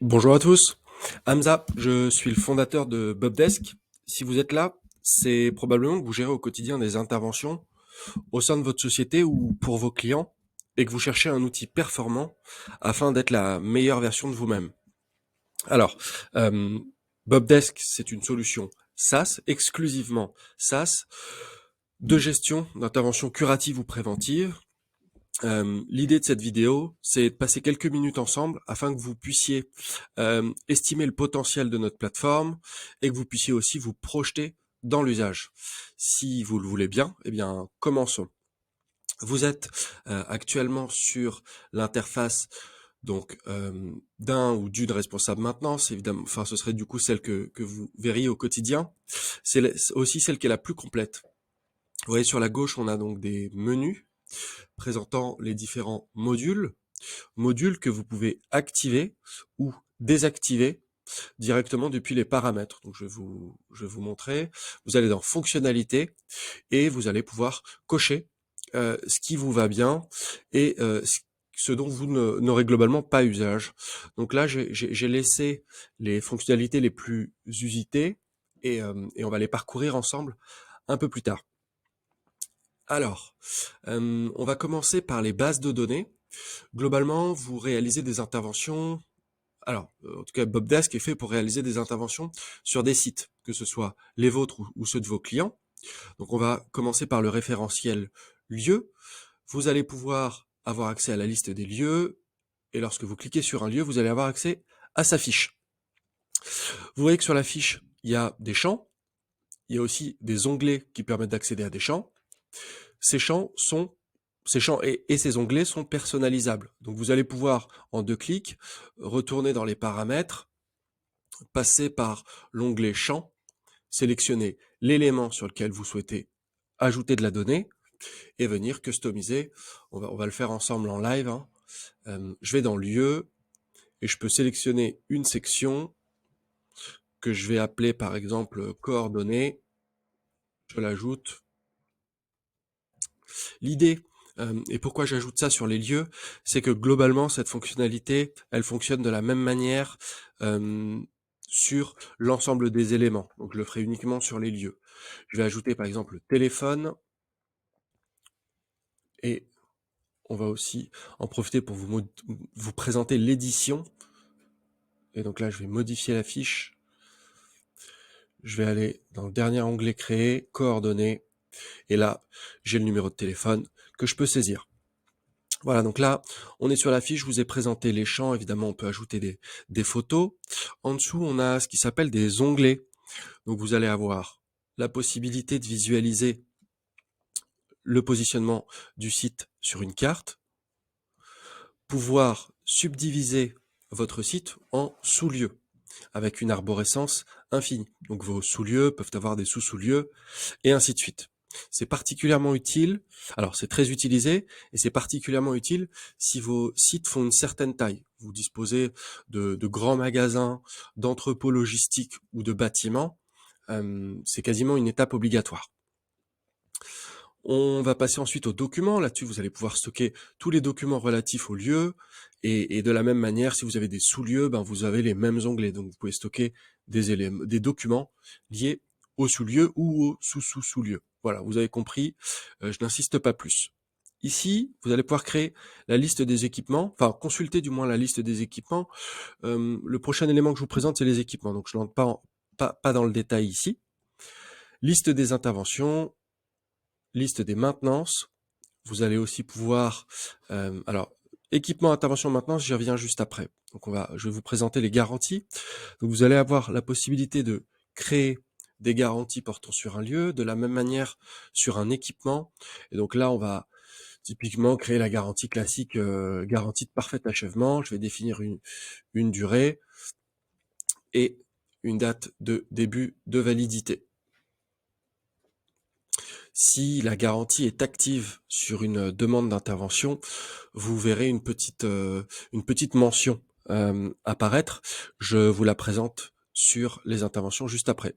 Bonjour à tous, Hamza, je suis le fondateur de Bobdesk. Si vous êtes là, c'est probablement que vous gérez au quotidien des interventions au sein de votre société ou pour vos clients et que vous cherchez un outil performant afin d'être la meilleure version de vous-même. Alors, euh, Bobdesk, c'est une solution SaaS, exclusivement SaaS, de gestion d'intervention curative ou préventive. L'idée de cette vidéo, c'est de passer quelques minutes ensemble afin que vous puissiez estimer le potentiel de notre plateforme et que vous puissiez aussi vous projeter dans l'usage. Si vous le voulez bien, eh bien, commençons. Vous êtes actuellement sur l'interface donc d'un ou d'une responsable maintenance, évidemment. Enfin, ce serait du coup celle que vous verriez au quotidien. Aussi celle qui est la plus complète. Vous voyez, sur la gauche, on a donc des menus présentant les différents modules que vous pouvez activer ou désactiver directement depuis les paramètres. Donc je vais vous montrer. Vous allez dans fonctionnalités et vous allez pouvoir cocher ce qui vous va bien et ce dont vous n'aurez globalement pas usage. Donc là, j'ai laissé les fonctionnalités les plus usitées et on va les parcourir ensemble un peu plus tard. Alors, on va commencer par les bases de données. Globalement, vous réalisez des interventions. Alors, en tout cas, Bobdesk est fait pour réaliser des interventions sur des sites, que ce soit les vôtres ou ceux de vos clients. Donc, on va commencer par le référentiel lieu. Vous allez pouvoir avoir accès à la liste des lieux, et lorsque vous cliquez sur un lieu, vous allez avoir accès à sa fiche. Vous voyez que sur la fiche, il y a des champs, il y a aussi des onglets qui permettent d'accéder à des champs. Ces champs sont ces champs et ces onglets sont personnalisables. Donc vous allez pouvoir, en 2 clics, retourner dans les paramètres, passer par l'onglet champs, sélectionner l'élément sur lequel vous souhaitez ajouter de la donnée et venir customiser. On va le faire ensemble en live, hein. Je vais dans lieu et je peux sélectionner une section que je vais appeler par exemple coordonnées. Je l'ajoute. L'idée, et pourquoi j'ajoute ça sur les lieux, c'est que globalement, cette fonctionnalité, elle fonctionne de la même manière euh, sur l'ensemble des éléments. Donc je le ferai uniquement sur les lieux. Je vais ajouter par exemple le téléphone et on va aussi en profiter pour vous présenter l'édition. Et donc là, je vais modifier la fiche. Je vais aller dans le dernier onglet créé, coordonnées. Et là, j'ai le numéro de téléphone que je peux saisir. Voilà, donc là, on est sur la fiche, je vous ai présenté les champs, évidemment, on peut ajouter des photos. En dessous, on a ce qui s'appelle des onglets. Donc vous allez avoir la possibilité de visualiser le positionnement du site sur une carte, pouvoir subdiviser votre site en sous-lieux avec une arborescence infinie. Donc vos sous-lieux peuvent avoir des sous-sous-lieux et ainsi de suite. C'est particulièrement utile, alors c'est très utilisé, et c'est particulièrement utile si vos sites font une certaine taille. Vous disposez de grands magasins, d'entrepôts logistiques ou de bâtiments, c'est quasiment une étape obligatoire. On va passer ensuite aux documents. Là-dessus, vous allez pouvoir stocker tous les documents relatifs au lieu. Et de la même manière, si vous avez des sous-lieux, ben vous avez les mêmes onglets. Donc, vous pouvez stocker des éléments, des documents liés au sous-lieu ou au sous-sous-sous-lieu. Voilà, vous avez compris. Je n'insiste pas plus. Ici, vous allez pouvoir créer la liste des équipements, enfin consulter du moins la liste des équipements. Le prochain élément que je vous présente, c'est les équipements. Donc, je n'entre pas dans le détail ici. Liste des interventions, liste des maintenances. Vous allez aussi pouvoir, alors équipement, intervention, maintenance, j'y reviens juste après. Donc je vais vous présenter les garanties. Donc vous allez avoir la possibilité de créer des garanties portant sur un lieu, de la même manière sur un équipement. Et donc là, on va typiquement créer la garantie classique, garantie de parfait achèvement. Je vais définir une durée et une date de début de validité. Si la garantie est active sur une demande d'intervention, vous verrez une petite mention apparaître. Je vous la présente sur les interventions juste après.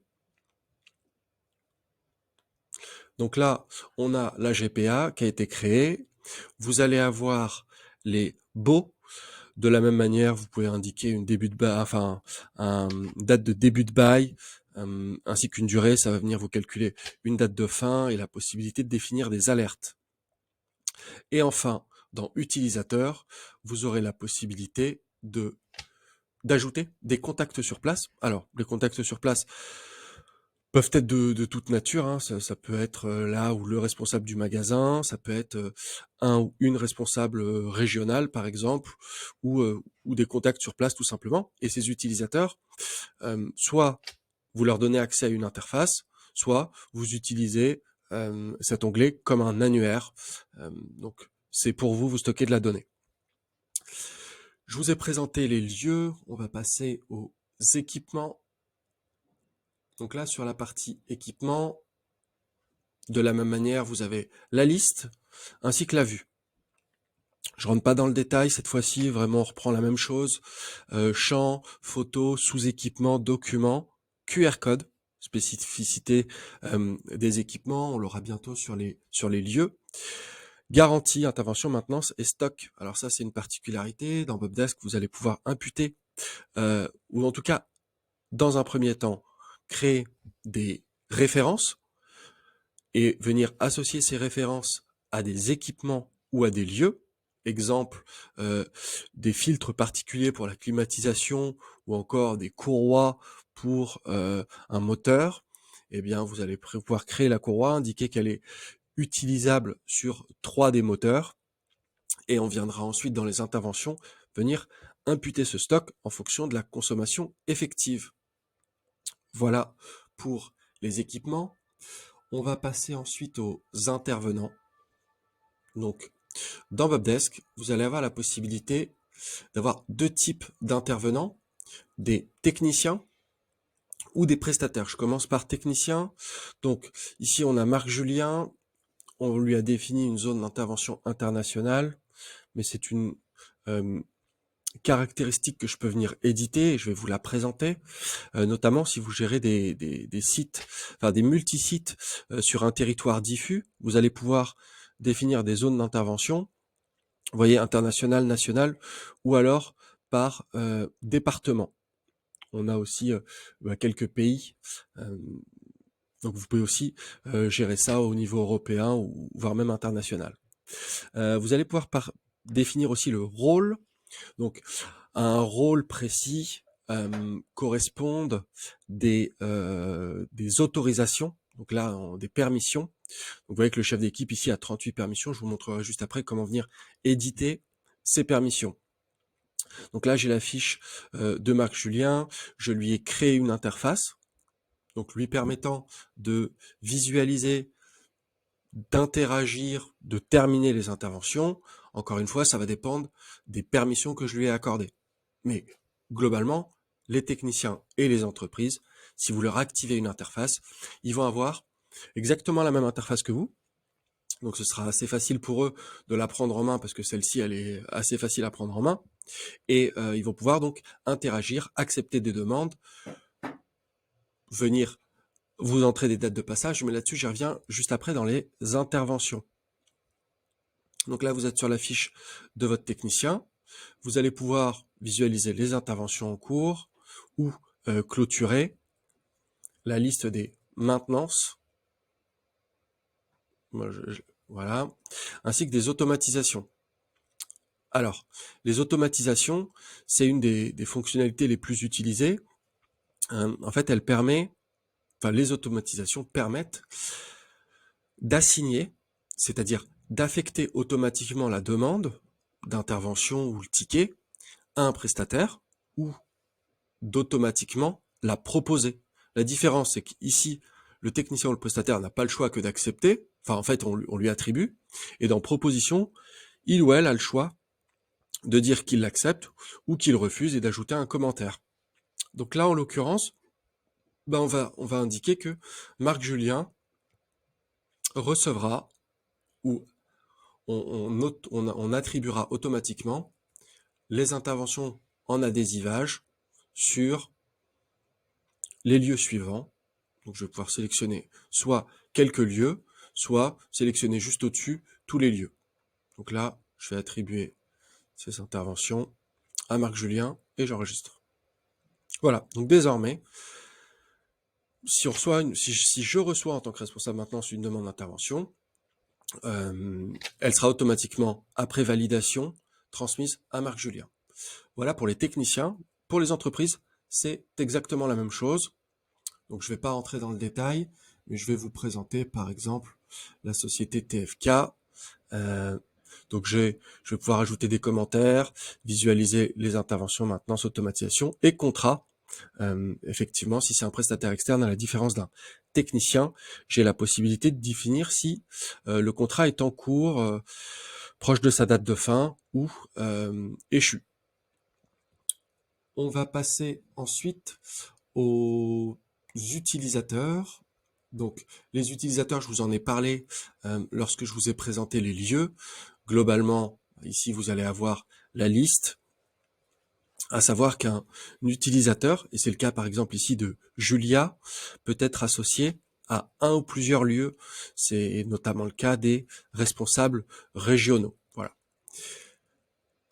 Donc là, on a la GPA qui a été créée. Vous allez avoir les baux. De la même manière, vous pouvez indiquer une début de bail, enfin, une date de début de bail, ainsi qu'une durée. Ça va venir vous calculer une date de fin et la possibilité de définir des alertes. Et enfin, dans utilisateur, vous aurez la possibilité d'ajouter des contacts sur place. Alors, les contacts sur place peuvent être de toute nature, hein. Ça peut être là où le responsable du magasin, ça peut être un ou une responsable régionale, par exemple, ou des contacts sur place tout simplement. Et ces utilisateurs, soit vous leur donnez accès à une interface, soit vous utilisez cet onglet comme un annuaire. Donc, c'est pour vous, vous stockez de la donnée. Je vous ai présenté les lieux, on va passer aux équipements. Donc là, sur la partie équipement, de la même manière, vous avez la liste ainsi que la vue. Je rentre pas dans le détail cette fois-ci, vraiment on reprend la même chose. Champ, photos, sous-équipements, documents, QR code, spécificité des équipements, on l'aura bientôt sur les lieux. Garantie, intervention, maintenance et stock. Alors ça c'est une particularité, dans Bobdesk vous allez pouvoir imputer, ou en tout cas dans un premier temps, créer des références et venir associer ces références à des équipements ou à des lieux. Exemple, des filtres particuliers pour la climatisation ou encore des courroies pour un moteur. Eh bien, vous allez pouvoir créer la courroie, indiquer qu'elle est utilisable sur 3 des moteurs et on viendra ensuite dans les interventions venir imputer ce stock en fonction de la consommation effective. Voilà pour les équipements. On va passer ensuite aux intervenants. Donc, dans Bobdesk, vous allez avoir la possibilité d'avoir 2 types d'intervenants, des techniciens ou des prestataires. Je commence par technicien. Donc, ici, on a Marc Julien. On lui a défini une zone d'intervention internationale, mais c'est une caractéristique que je peux venir éditer et je vais vous la présenter, notamment si vous gérez des sites, enfin des multisites sur un territoire diffus, vous allez pouvoir définir des zones d'intervention, vous voyez, international, national, ou alors par département. On a aussi quelques pays, donc vous pouvez aussi gérer ça au niveau européen ou voire même international. Vous allez pouvoir définir aussi le rôle, donc un rôle précis correspondent des autorisations, donc là des permissions. Donc vous voyez que le chef d'équipe ici a 38 permissions, je vous montrerai juste après comment venir éditer ces permissions. Donc là j'ai la fiche de Marc Julien, je lui ai créé une interface, donc lui permettant de visualiser, d'interagir, de terminer les interventions. Encore une fois, ça va dépendre des permissions que je lui ai accordées. Mais globalement, les techniciens et les entreprises, si vous leur activez une interface, ils vont avoir exactement la même interface que vous. Donc ce sera assez facile pour eux de la prendre en main parce que celle-ci, elle est assez facile à prendre en main. Et ils vont pouvoir donc interagir, accepter des demandes, venir vous entrer des dates de passage, mais là-dessus, j'y reviens juste après dans les interventions. Donc là, vous êtes sur la fiche de votre technicien. Vous allez pouvoir visualiser les interventions en cours ou clôturer la liste des maintenances, voilà, ainsi que des automatisations. Alors, les automatisations, c'est une des fonctionnalités les plus utilisées. En fait, les automatisations permettent d'assigner, c'est-à-dire d'affecter automatiquement la demande d'intervention ou le ticket à un prestataire ou d'automatiquement la proposer. La différence, c'est qu'ici, le technicien ou le prestataire n'a pas le choix que d'accepter. Enfin, en fait, on lui attribue. Et dans proposition, il ou elle a le choix de dire qu'il l'accepte ou qu'il refuse et d'ajouter un commentaire. Donc là, en l'occurrence, on va indiquer que Marc Julien recevra ou on attribuera automatiquement les interventions en adhésivage sur les lieux suivants. Donc je vais pouvoir sélectionner soit quelques lieux, soit sélectionner juste au-dessus tous les lieux. Donc là, je vais attribuer ces interventions à Marc Julien et j'enregistre. Voilà, donc désormais, si je reçois en tant que responsable maintenance une demande d'intervention, elle sera automatiquement, après validation, transmise à Marc Julien. Voilà pour les techniciens. Pour les entreprises, c'est exactement la même chose. Donc je ne vais pas rentrer dans le détail, mais je vais vous présenter par exemple la société TFK. Donc je vais pouvoir ajouter des commentaires, visualiser les interventions, maintenance, automatisation et contrat. Effectivement, si c'est un prestataire externe, à la différence d'un technicien, j'ai la possibilité de définir si le contrat est en cours, proche de sa date de fin ou échu. On va passer ensuite aux utilisateurs. Donc les utilisateurs, je vous en ai parlé lorsque je vous ai présenté les lieux. Globalement, ici vous allez avoir la liste, à savoir qu'un utilisateur, et c'est le cas par exemple ici de Julia, peut être associé à un ou plusieurs lieux. C'est notamment le cas des responsables régionaux. Voilà.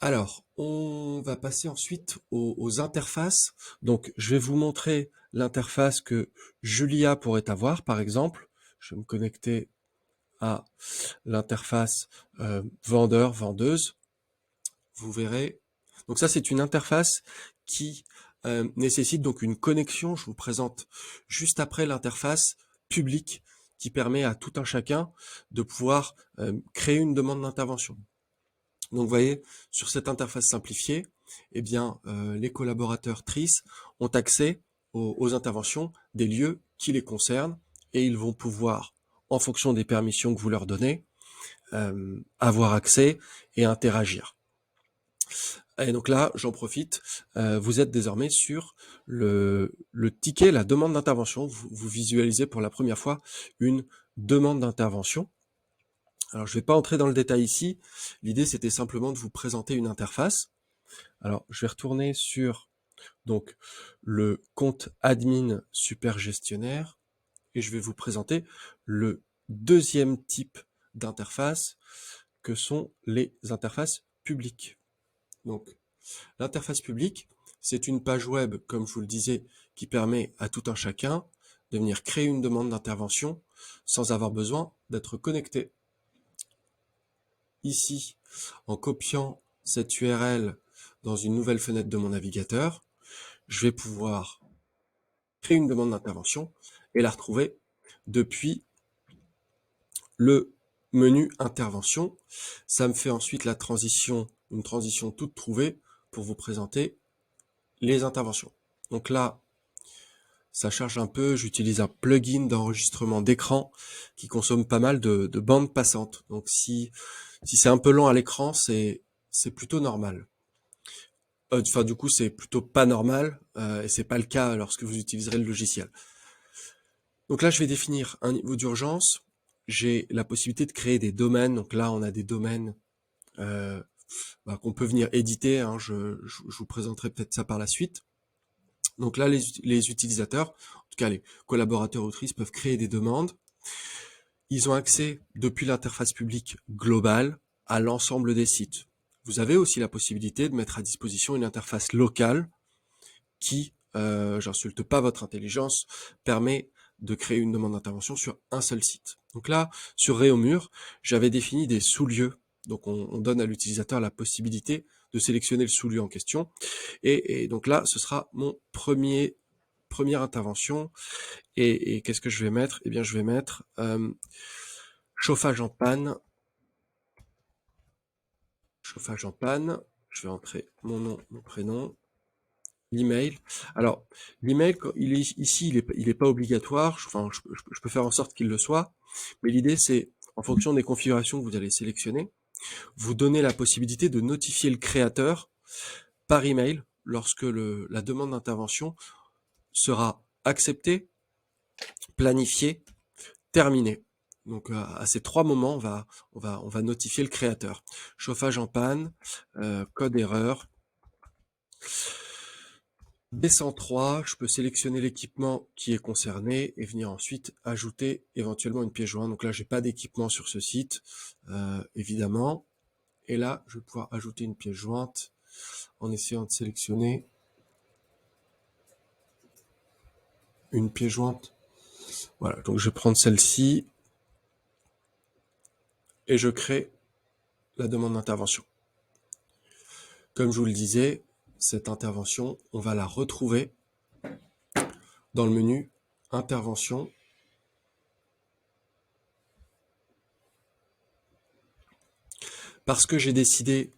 Alors, on va passer ensuite aux interfaces. Donc, je vais vous montrer l'interface que Julia pourrait avoir, par exemple. Je vais me connecter à l'interface vendeur-vendeuse. Vous verrez. Donc ça, c'est une interface qui nécessite donc une connexion. Je vous présente juste après l'interface publique qui permet à tout un chacun de pouvoir créer une demande d'intervention. Donc vous voyez, sur cette interface simplifiée, eh bien, les collaborateurs TRIS ont accès aux interventions des lieux qui les concernent et ils vont pouvoir, en fonction des permissions que vous leur donnez, avoir accès et interagir. Et donc là, j'en profite, vous êtes désormais sur le ticket, la demande d'intervention. Vous visualisez pour la première fois une demande d'intervention. Alors, je ne vais pas entrer dans le détail ici. L'idée, c'était simplement de vous présenter une interface. Alors, je vais retourner sur donc le compte admin super gestionnaire et je vais vous présenter le deuxième type d'interface que sont les interfaces publiques. Donc, l'interface publique, c'est une page web, comme je vous le disais, qui permet à tout un chacun de venir créer une demande d'intervention sans avoir besoin d'être connecté. Ici, en copiant cette URL dans une nouvelle fenêtre de mon navigateur, je vais pouvoir créer une demande d'intervention et la retrouver depuis le menu intervention. Ça me fait ensuite la transition, une transition toute trouvée pour vous présenter les interventions. Donc là, ça charge un peu, j'utilise un plugin d'enregistrement d'écran qui consomme pas mal de bandes passantes. Donc si c'est un peu lent à l'écran, c'est plutôt normal. Enfin, du coup, c'est plutôt pas normal, et c'est pas le cas lorsque vous utiliserez le logiciel. Donc là, je vais définir un niveau d'urgence. J'ai la possibilité de créer des domaines. Donc là, on a des domaines qu'on peut venir éditer. Hein. Je vous présenterai peut-être ça par la suite. Donc là, les utilisateurs, en tout cas les collaborateurs autrices, peuvent créer des demandes. Ils ont accès depuis l'interface publique globale à l'ensemble des sites. Vous avez aussi la possibilité de mettre à disposition une interface locale qui, j'insulte pas votre intelligence, permet de créer une demande d'intervention sur un seul site. Donc là, sur Réaumur, j'avais défini des sous-lieux. Donc on donne à l'utilisateur la possibilité de sélectionner le sous-lieu en question. Et donc là, ce sera mon première intervention. Et qu'est-ce que je vais mettre? Eh bien, je vais mettre chauffage en panne. Chauffage en panne. Je vais entrer mon nom, mon prénom. L'email. Alors, l'email, ici, il est pas obligatoire. Enfin, je peux faire en sorte qu'il le soit. Mais l'idée, c'est, en fonction des configurations que vous allez sélectionner, vous donner la possibilité de notifier le créateur par email lorsque la demande d'intervention sera acceptée, planifiée, terminée. Donc à ces trois moments, on va notifier le créateur. Chauffage en panne, code erreur. B103, je peux sélectionner l'équipement qui est concerné et venir ensuite ajouter éventuellement une pièce jointe. Donc là, j'ai pas d'équipement sur ce site, évidemment. Et là, je vais pouvoir ajouter une pièce jointe. en essayant de sélectionner une pièce jointe. Voilà, donc je vais prendre celle-ci et je crée la demande d'intervention. Comme je vous le disais, cette intervention, on va la retrouver dans le menu Intervention. Parce que j'ai décidé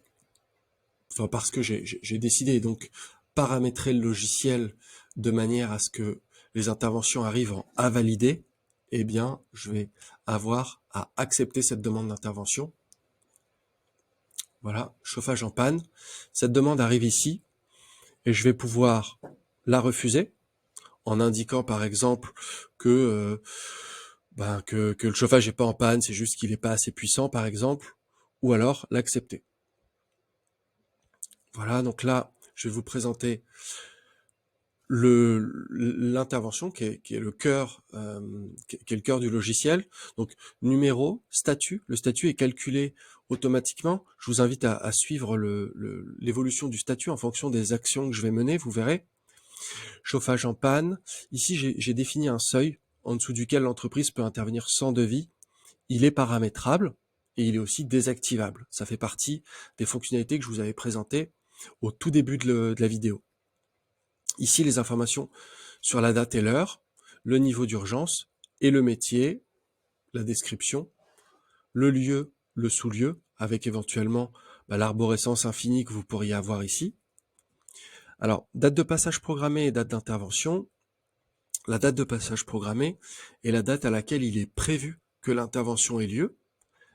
et donc paramétrer le logiciel de manière à ce que les interventions arrivent en à valider, eh bien, je vais avoir à accepter cette demande d'intervention. Voilà, chauffage en panne. Cette demande arrive ici et je vais pouvoir la refuser en indiquant par exemple que le chauffage n'est pas en panne, c'est juste qu'il n'est pas assez puissant par exemple, ou alors l'accepter. Voilà, donc là, je vais vous présenter l'intervention qui est le cœur du logiciel. Donc numéro, statut. Le statut est calculé automatiquement. Je vous invite à suivre l'évolution du statut en fonction des actions que je vais mener, vous verrez. Chauffage en panne. Ici, j'ai défini un seuil en dessous duquel l'entreprise peut intervenir sans devis. Il est paramétrable et il est aussi désactivable. Ça fait partie des fonctionnalités que je vous avais présentées au tout début de la vidéo. Ici, les informations sur la date et l'heure, le niveau d'urgence et le métier, la description, le lieu, le sous-lieu, avec éventuellement l'arborescence infinie que vous pourriez avoir ici. Alors, date de passage programmée et date d'intervention. La date de passage programmée est la date à laquelle il est prévu que l'intervention ait lieu.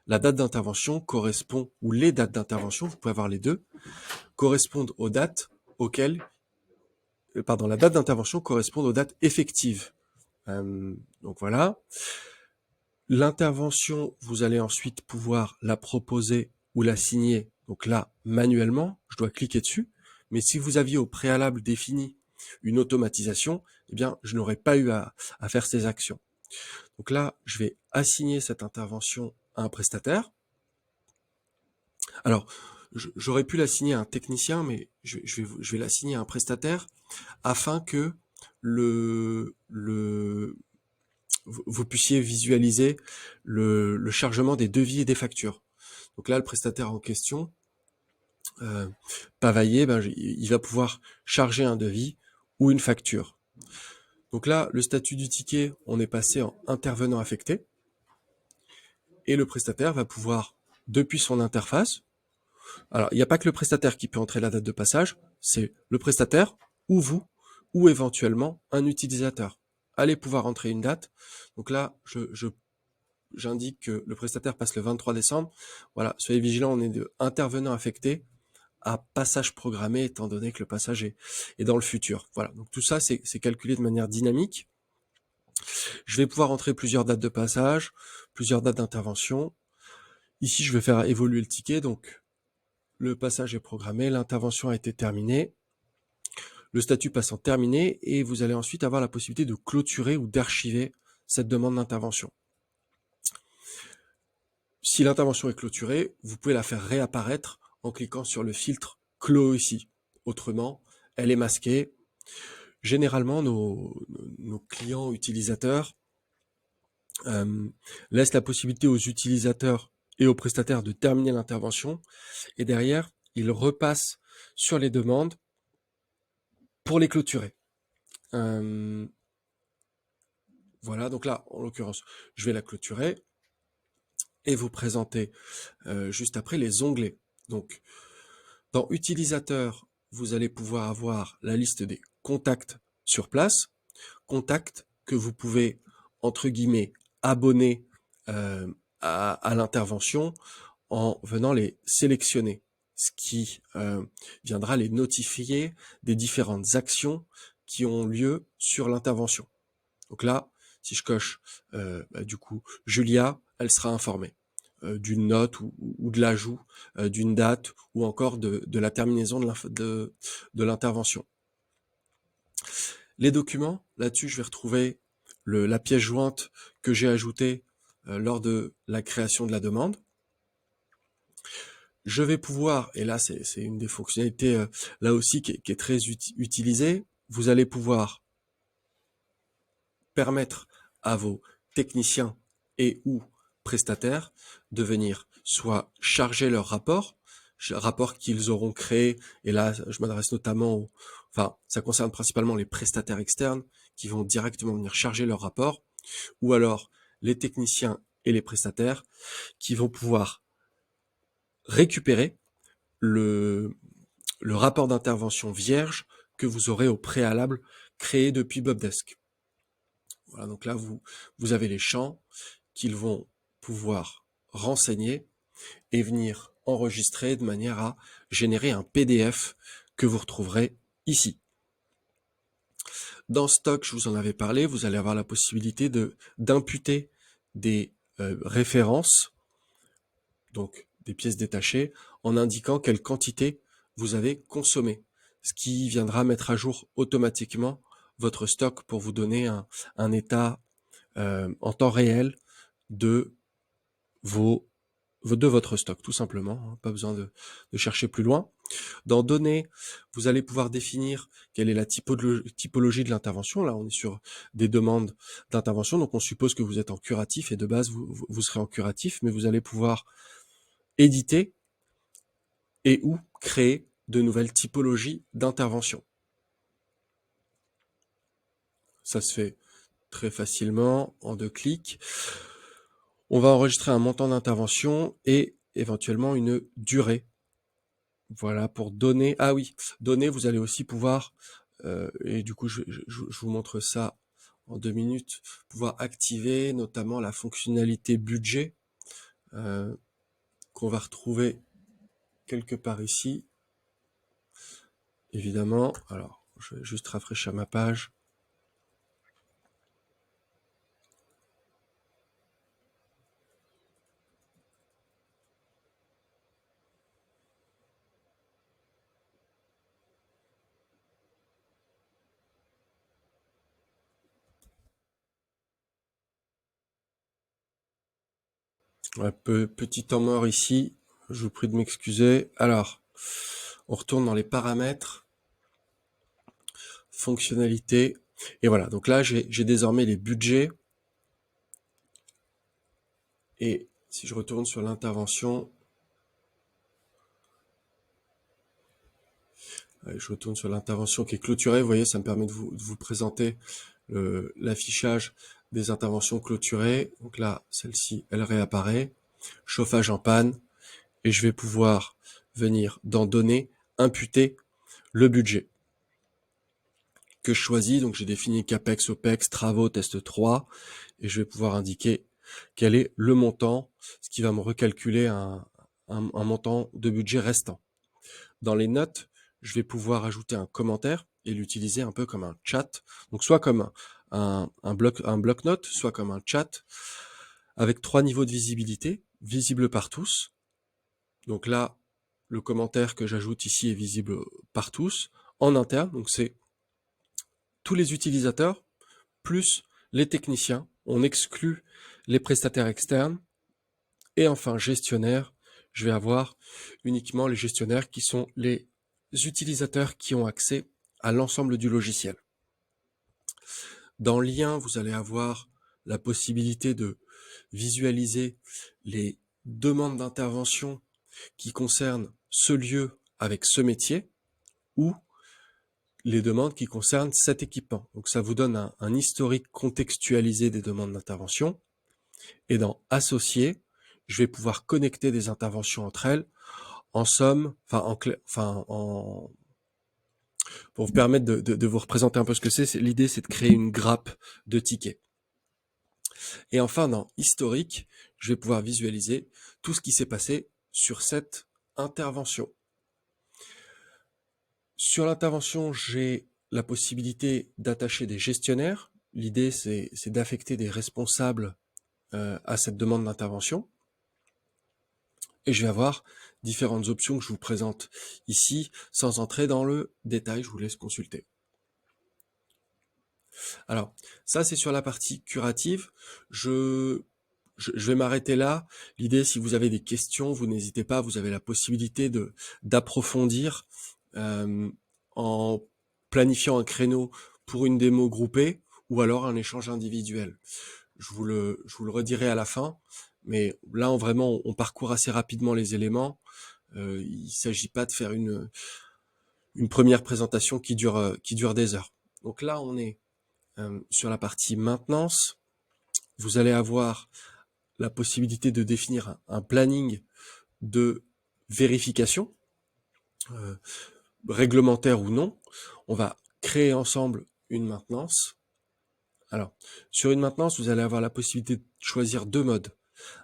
La date d'intervention correspond, ou les dates d'intervention, vous pouvez avoir les deux, correspondent aux dates auxquelles la date d'intervention correspond aux dates effectives. Donc voilà. L'intervention, vous allez ensuite pouvoir la proposer ou la signer. Donc là, manuellement, je dois cliquer dessus. Mais si vous aviez au préalable défini une automatisation, eh bien, je n'aurais pas eu à faire ces actions. Donc là, je vais assigner cette intervention à un prestataire. Alors, j'aurais pu l'assigner à un technicien, mais je vais l'assigner à un prestataire afin que vous puissiez visualiser le chargement des devis et des factures. Donc là, le prestataire en question, Pavaillé, il va pouvoir charger un devis ou une facture. Donc là, le statut du ticket, on est passé en intervenant affecté. Et le prestataire va pouvoir, depuis son interface, alors il n'y a pas que le prestataire qui peut entrer la date de passage, c'est le prestataire ou vous, ou éventuellement un utilisateur. Allez pouvoir entrer une date. Donc là, j'indique que le prestataire passe le 23 décembre. Voilà, soyez vigilants, on est de intervenant affecté à passage programmé, étant donné que le passage est dans le futur. Voilà, donc tout ça, c'est calculé de manière dynamique. Je vais pouvoir entrer plusieurs dates de passage, plusieurs dates d'intervention. Ici, je vais faire évoluer le ticket, donc le passage est programmé, l'intervention a été terminée, le statut passe en terminé, et vous allez ensuite avoir la possibilité de clôturer ou d'archiver cette demande d'intervention. Si l'intervention est clôturée, vous pouvez la faire réapparaître en cliquant sur le filtre Clos ici. Autrement, elle est masquée. Généralement, nos clients utilisateurs laissent la possibilité aux utilisateurs et aux prestataires de terminer l'intervention, et derrière, ils repassent sur les demandes pour les clôturer. Voilà, donc là, en l'occurrence, je vais la clôturer et vous présenter juste après les onglets. Donc, dans Utilisateur, vous allez pouvoir avoir la liste des contacts sur place, contacts que vous pouvez, entre guillemets, abonner à l'intervention en venant les sélectionner, ce qui viendra les notifier des différentes actions qui ont lieu sur l'intervention. Donc là, si je coche du coup Julia, elle sera informée d'une note ou de l'ajout d'une date ou encore de la terminaison de l'intervention. Les documents, là-dessus je vais retrouver la pièce jointe que j'ai ajoutée lors de la création de la demande. Je vais pouvoir, et là c'est une des fonctionnalités là aussi qui est très utilisée, vous allez pouvoir permettre à vos techniciens et ou prestataires de venir soit charger leur rapport qu'ils auront créé, et là je m'adresse notamment enfin ça concerne principalement les prestataires externes qui vont directement venir charger leur rapport, ou alors les techniciens et les prestataires qui vont pouvoir récupérer le, le rapport d'intervention vierge que vous aurez au préalable créé depuis Bobdesk. Voilà, donc là, vous avez les champs qu'ils vont pouvoir renseigner et venir enregistrer de manière à générer un PDF que vous retrouverez ici. Dans Stock, je vous en avais parlé, vous allez avoir la possibilité d'imputer des références, donc des pièces détachées, en indiquant quelle quantité vous avez consommé, ce qui viendra mettre à jour automatiquement votre stock pour vous donner un état en temps réel de de votre stock, tout simplement, hein, pas besoin de chercher plus loin. Dans données, vous allez pouvoir définir quelle est la typologie de l'intervention. Là, on est sur des demandes d'intervention, donc on suppose que vous êtes en curatif, et de base, vous serez en curatif, mais vous allez pouvoir éditer et ou créer de nouvelles typologies d'intervention. Ça se fait très facilement en 2 clics. On va enregistrer un montant d'intervention et éventuellement une durée. Voilà, pour donner. Ah oui, donner, vous allez aussi pouvoir, et du coup, je vous montre ça en 2 minutes, pouvoir activer notamment la fonctionnalité budget, qu'on va retrouver quelque part ici, évidemment. Alors, je vais juste rafraîchir ma page. Ouais, petit temps mort ici, je vous prie de m'excuser. Alors, on retourne dans les paramètres, fonctionnalités, et voilà. Donc là, j'ai désormais les budgets, et si je retourne sur l'intervention, je retourne sur l'intervention qui est clôturée. Vous voyez, ça me permet de vous présenter l'affichage des interventions clôturées. Donc là, celle-ci, elle réapparaît. Chauffage en panne. Et je vais pouvoir venir dans données, imputer le budget que je choisis. Donc j'ai défini CAPEX, OPEX, travaux, test 3. Et je vais pouvoir indiquer quel est le montant, ce qui va me recalculer un montant de budget restant. Dans les notes, je vais pouvoir ajouter un commentaire et l'utiliser un peu comme un chat. Donc soit comme un bloc-notes, soit comme un chat avec 3 niveaux de visibilité, visible par tous. Donc là, le commentaire que j'ajoute ici est visible par tous. En interne, donc c'est tous les utilisateurs plus les techniciens. On exclut les prestataires externes. Et enfin, gestionnaire, je vais avoir uniquement les gestionnaires qui sont les utilisateurs qui ont accès à l'ensemble du logiciel. Dans lien, vous allez avoir la possibilité de visualiser les demandes d'intervention qui concernent ce lieu avec ce métier, ou les demandes qui concernent cet équipement. Donc ça vous donne un historique contextualisé des demandes d'intervention. Et dans associer, je vais pouvoir connecter des interventions entre elles. En somme, pour vous permettre de vous représenter un peu ce que c'est, l'idée c'est de créer une grappe de tickets. Et enfin, dans historique, je vais pouvoir visualiser tout ce qui s'est passé sur cette intervention. Sur l'intervention, j'ai la possibilité d'attacher des gestionnaires. L'idée, c'est d'affecter des responsables à cette demande d'intervention. Et je vais avoir différentes options que je vous présente ici, sans entrer dans le détail, je vous laisse consulter. Alors, ça c'est sur la partie curative. Je je vais m'arrêter là. L'idée, si vous avez des questions, vous n'hésitez pas, vous avez la possibilité d'approfondir euh, en planifiant un créneau pour une démo groupée ou alors un échange individuel. Je vous le redirai à la fin, mais là, vraiment, on parcourt assez rapidement les éléments. Il ne s'agit pas de faire une première présentation qui dure des heures. Donc là, on est sur la partie maintenance. Vous allez avoir la possibilité de définir un planning de vérification, euh, réglementaire ou non. On va créer ensemble une maintenance. Alors, sur une maintenance, vous allez avoir la possibilité de choisir deux modes.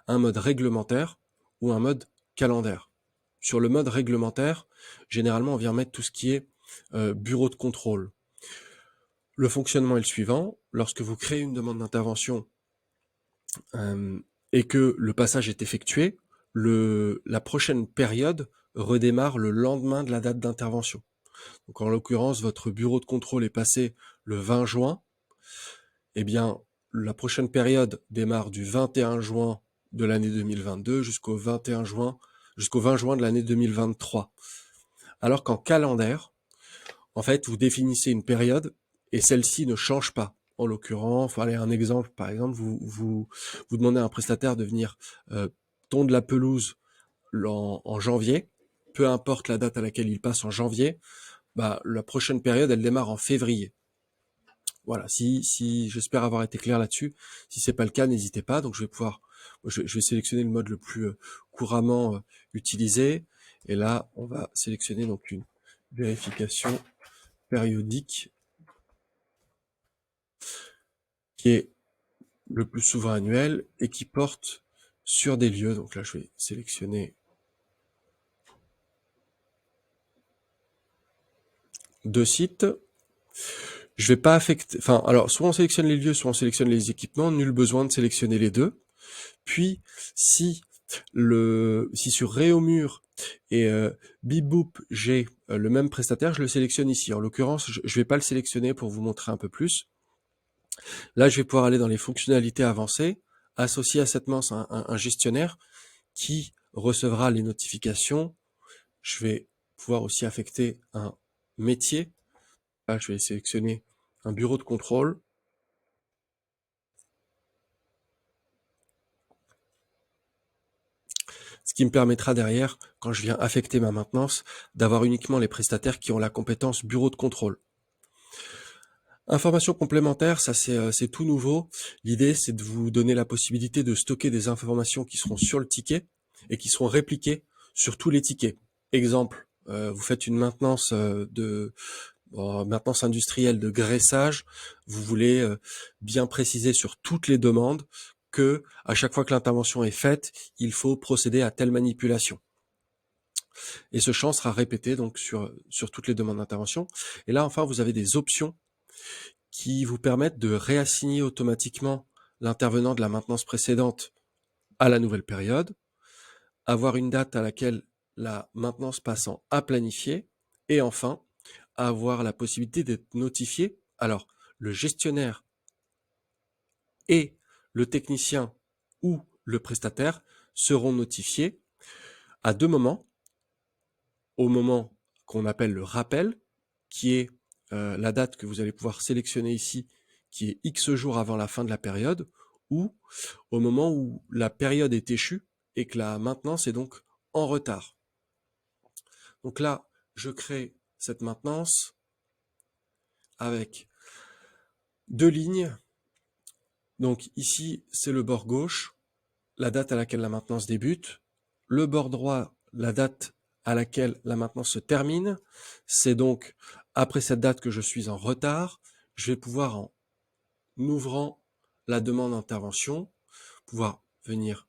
Un mode réglementaire ou un mode calendaire. Sur le mode réglementaire, généralement, on vient mettre tout ce qui est bureau de contrôle. Le fonctionnement est le suivant. Lorsque vous créez une demande d'intervention et que le passage est effectué, la prochaine période redémarre le lendemain de la date d'intervention. Donc en l'occurrence, votre bureau de contrôle est passé le 20 juin. Eh bien, la prochaine période démarre du 21 juin de l'année 2022 jusqu'au 20 juin de l'année 2023. Alors qu'en calendaire, en fait, vous définissez une période et celle-ci ne change pas. En l'occurrence, allez, un exemple, par exemple, vous demandez à un prestataire de venir tondre la pelouse en janvier, peu importe la date à laquelle il passe en janvier, bah, la prochaine période, elle démarre en février. Voilà, si j'espère avoir été clair là-dessus. Si c'est pas le cas, n'hésitez pas. Donc je vais sélectionner le mode le plus couramment utilisé. Et là, on va sélectionner donc une vérification périodique qui est le plus souvent annuel et qui porte sur des lieux. Donc là, je vais sélectionner deux sites. Je vais pas affecter, enfin, alors, soit on sélectionne les lieux, soit on sélectionne les équipements. Nul besoin de sélectionner les deux. Puis, si sur Réaumur et Bip j'ai le même prestataire, je le sélectionne ici. En l'occurrence, je vais pas le sélectionner pour vous montrer un peu plus. Là, je vais pouvoir aller dans les fonctionnalités avancées, associer à cette masse un gestionnaire qui recevra les notifications. Je vais pouvoir aussi affecter un métier. Là, je vais sélectionner un bureau de contrôle. Ce qui me permettra derrière, quand je viens affecter ma maintenance, d'avoir uniquement les prestataires qui ont la compétence bureau de contrôle. Information complémentaire, ça c'est tout nouveau. L'idée, c'est de vous donner la possibilité de stocker des informations qui seront sur le ticket et qui seront répliquées sur tous les tickets. Exemple, vous faites une maintenance maintenance industrielle de graissage, vous voulez bien préciser sur toutes les demandes que à chaque fois que l'intervention est faite, il faut procéder à telle manipulation. Et ce champ sera répété donc sur toutes les demandes d'intervention. Et là, enfin, vous avez des options qui vous permettent de réassigner automatiquement l'intervenant de la maintenance précédente à la nouvelle période, avoir une date à laquelle la maintenance passant à planifier, et enfin, avoir la possibilité d'être notifié. Alors, le gestionnaire et le technicien ou le prestataire seront notifiés à deux moments. Au moment qu'on appelle le rappel, qui est la date que vous allez pouvoir sélectionner ici, qui est X jours avant la fin de la période, ou au moment où la période est échue et que la maintenance est donc en retard. Donc là, je crée cette maintenance avec deux lignes. Donc ici, c'est le bord gauche, la date à laquelle la maintenance débute. Le bord droit, la date à laquelle la maintenance se termine. C'est donc après cette date que je suis en retard. Je vais pouvoir, en ouvrant la demande d'intervention, pouvoir venir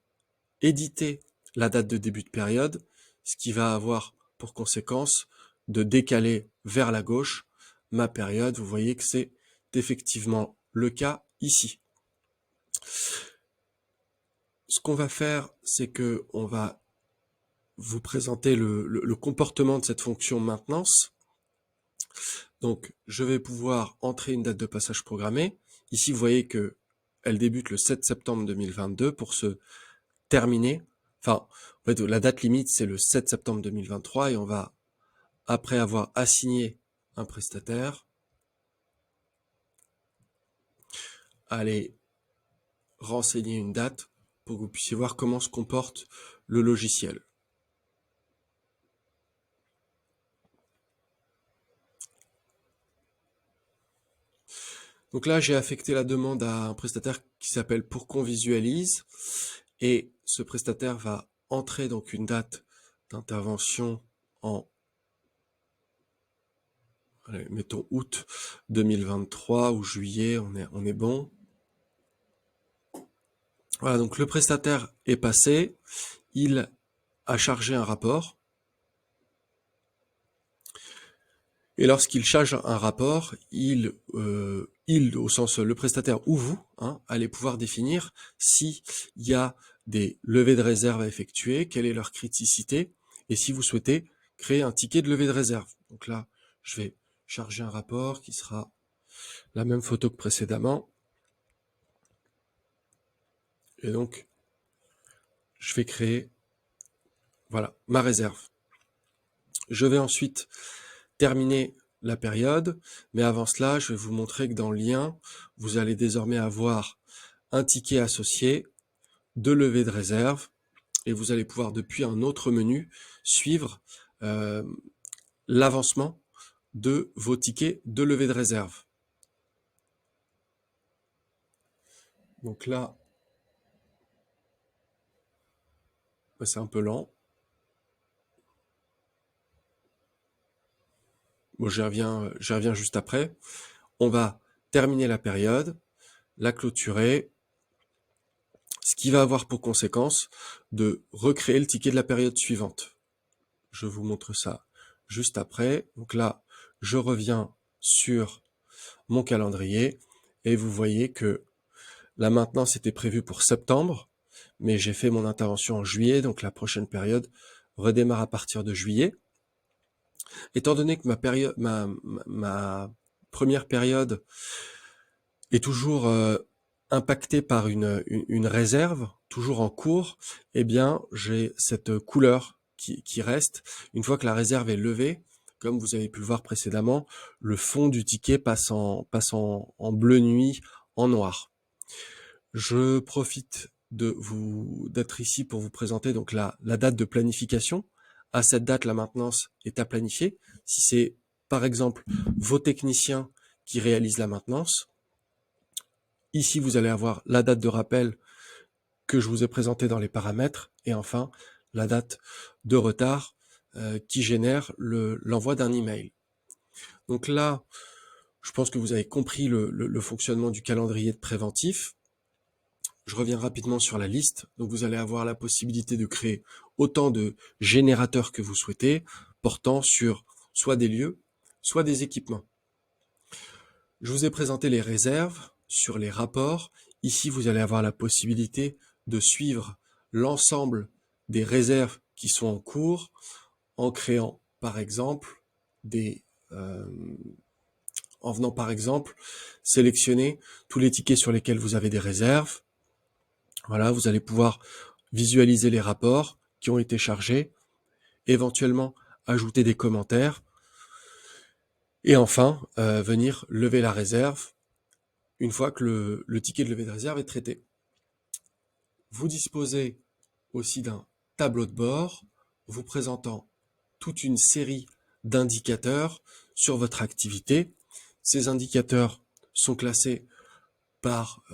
éditer la date de début de période, ce qui va avoir pour conséquence de décaler vers la gauche ma période. Vous voyez que c'est effectivement le cas ici. Ce qu'on va faire, c'est que on va vous présenter le comportement de cette fonction maintenance. Donc, je vais pouvoir entrer une date de passage programmée. Ici, vous voyez que elle débute le 7 septembre 2022 pour se terminer. Enfin, en fait, la date limite, c'est le 7 septembre 2023 et on va, après avoir assigné un prestataire, aller renseigner une date pour que vous puissiez voir comment se comporte le logiciel. Donc là, j'ai affecté la demande à un prestataire qui s'appelle Pour qu'on visualise, et ce prestataire va entrer donc une date d'intervention en, allez, mettons août 2023 ou juillet, on est bon. Voilà, donc le prestataire est passé, il a chargé un rapport, et lorsqu'il charge un rapport, il au sens le prestataire ou vous, allez pouvoir définir s'il y a des levées de réserve à effectuer, quelle est leur criticité, et si vous souhaitez créer un ticket de levée de réserve. Donc là, je vais charger un rapport qui sera la même photo que précédemment. Et donc, je vais créer, voilà, ma réserve. Je vais ensuite terminer la période, mais avant cela, je vais vous montrer que dans le lien, vous allez désormais avoir un ticket associé, de levée de réserve, et vous allez pouvoir depuis un autre menu suivre l'avancement de vos tickets de levée de réserve. Donc là, c'est un peu lent. Bon, j'y reviens juste après. On va terminer la période, la clôturer, ce qui va avoir pour conséquence de recréer le ticket de la période suivante. Je vous montre ça juste après. Donc là, je reviens sur mon calendrier et vous voyez que la maintenance était prévue pour septembre, mais j'ai fait mon intervention en juillet, donc la prochaine période redémarre à partir de juillet. Étant donné que ma première période est toujours impactée par une réserve, toujours en cours, eh bien j'ai cette couleur qui reste. Une fois que la réserve est levée, comme vous avez pu le voir précédemment, le fond du ticket passe en bleu nuit, en noir. Je profite d'être ici pour vous présenter donc la date de planification. À cette date, la maintenance est à planifier. Si c'est par exemple vos techniciens qui réalisent la maintenance, ici vous allez avoir la date de rappel que je vous ai présentée dans les paramètres, et enfin la date de retard qui génère l'envoi d'un email. Donc là, je pense que vous avez compris le fonctionnement du calendrier de préventif. Je reviens rapidement sur la liste. Donc vous allez avoir la possibilité de créer autant de générateurs que vous souhaitez, portant sur soit des lieux, soit des équipements. Je vous ai présenté les réserves sur les rapports. Ici, vous allez avoir la possibilité de suivre l'ensemble des réserves qui sont en cours en créant, par exemple, en venant, par exemple, sélectionner tous les tickets sur lesquels vous avez des réserves. Voilà, vous allez pouvoir visualiser les rapports qui ont été chargés, éventuellement ajouter des commentaires, et enfin venir lever la réserve une fois que le ticket de levée de réserve est traité. Vous disposez aussi d'un tableau de bord vous présentant toute une série d'indicateurs sur votre activité. Ces indicateurs sont classés par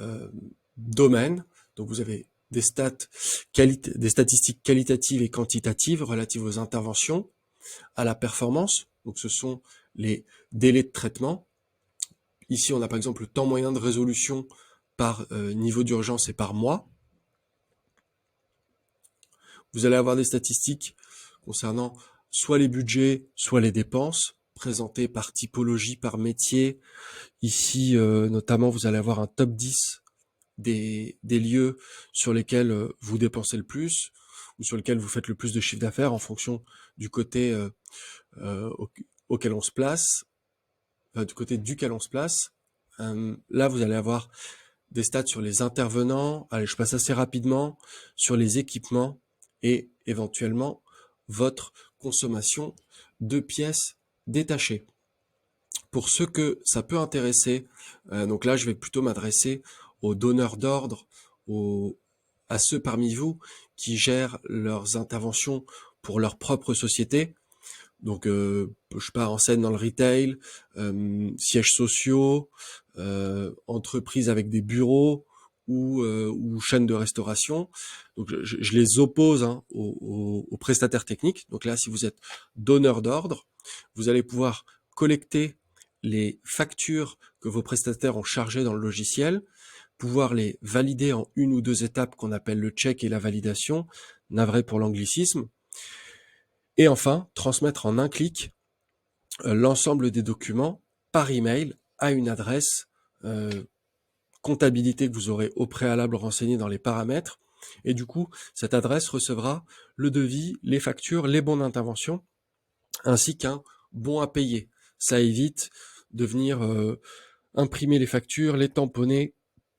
domaine, donc vous avez des statistiques qualitatives et quantitatives relatives aux interventions, à la performance, donc ce sont les délais de traitement. Ici, on a par exemple le temps moyen de résolution par niveau d'urgence et par mois. Vous allez avoir des statistiques concernant soit les budgets, soit les dépenses, présentées par typologie, par métier. Ici, notamment, vous allez avoir un top 10 des lieux sur lesquels vous dépensez le plus ou sur lesquels vous faites le plus de chiffre d'affaires en fonction du côté auquel on se place, du côté duquel on se place. Là, vous allez avoir des stats sur les intervenants. Allez, je passe assez rapidement sur les équipements et éventuellement votre consommation de pièces détachées. Pour ceux que ça peut intéresser, donc là je vais plutôt m'adresser aux donneurs d'ordre, à ceux parmi vous qui gèrent leurs interventions pour leur propre société. Donc je pars en scène dans le retail, sièges sociaux, entreprises avec des bureaux ou chaînes de restauration. Donc je les oppose hein, aux prestataires techniques. Donc là, si vous êtes donneur d'ordre, vous allez pouvoir collecter les factures que vos prestataires ont chargées dans le logiciel, pouvoir les valider en une ou deux étapes qu'on appelle le check et la validation, navré pour l'anglicisme, et enfin transmettre en un clic l'ensemble des documents par email à une adresse comptabilité que vous aurez au préalable renseigné dans les paramètres. Et du coup, cette adresse recevra le devis, les factures, les bons d'intervention, ainsi qu'un bon à payer. Ça évite de venir imprimer les factures, les tamponner,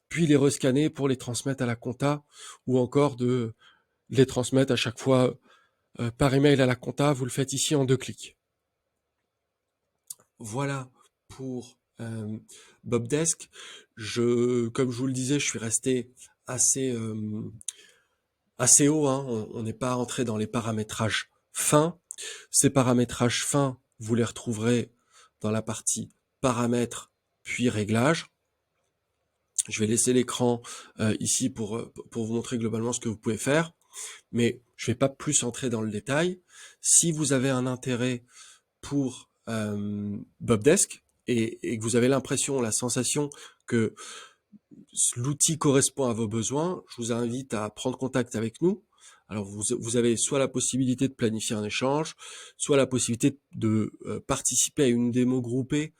puis les rescanner pour les transmettre à la compta, ou encore de les transmettre à chaque fois par email à la compta. Vous le faites ici en 2 clics. Voilà pour Bobdesk. Comme je vous le disais, je suis resté assez assez haut. Hein. On n'est pas entré dans les paramétrages fins. Ces paramétrages fins, vous les retrouverez dans la partie paramètres puis réglages. Je vais laisser l'écran ici pour vous montrer globalement ce que vous pouvez faire, mais je ne vais pas plus entrer dans le détail. Si vous avez un intérêt pour Bobdesk et que vous avez l'impression, la sensation que l'outil correspond à vos besoins, je vous invite à prendre contact avec nous. Alors vous avez soit la possibilité de planifier un échange, soit la possibilité de participer à une démo groupée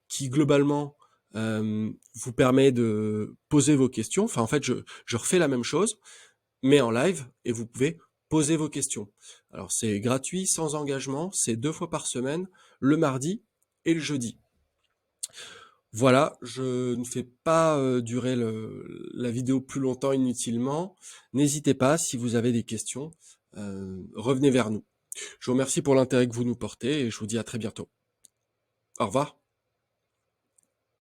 qui globalement vous permet de poser vos questions. Enfin en fait je refais la même chose, mais en live, et vous pouvez poser vos questions. Alors c'est gratuit, sans engagement, c'est 2 fois par semaine, le mardi et le jeudi. Voilà, je ne fais pas durer la vidéo plus longtemps inutilement. N'hésitez pas, si vous avez des questions, revenez vers nous. Je vous remercie pour l'intérêt que vous nous portez et je vous dis à très bientôt. Au revoir.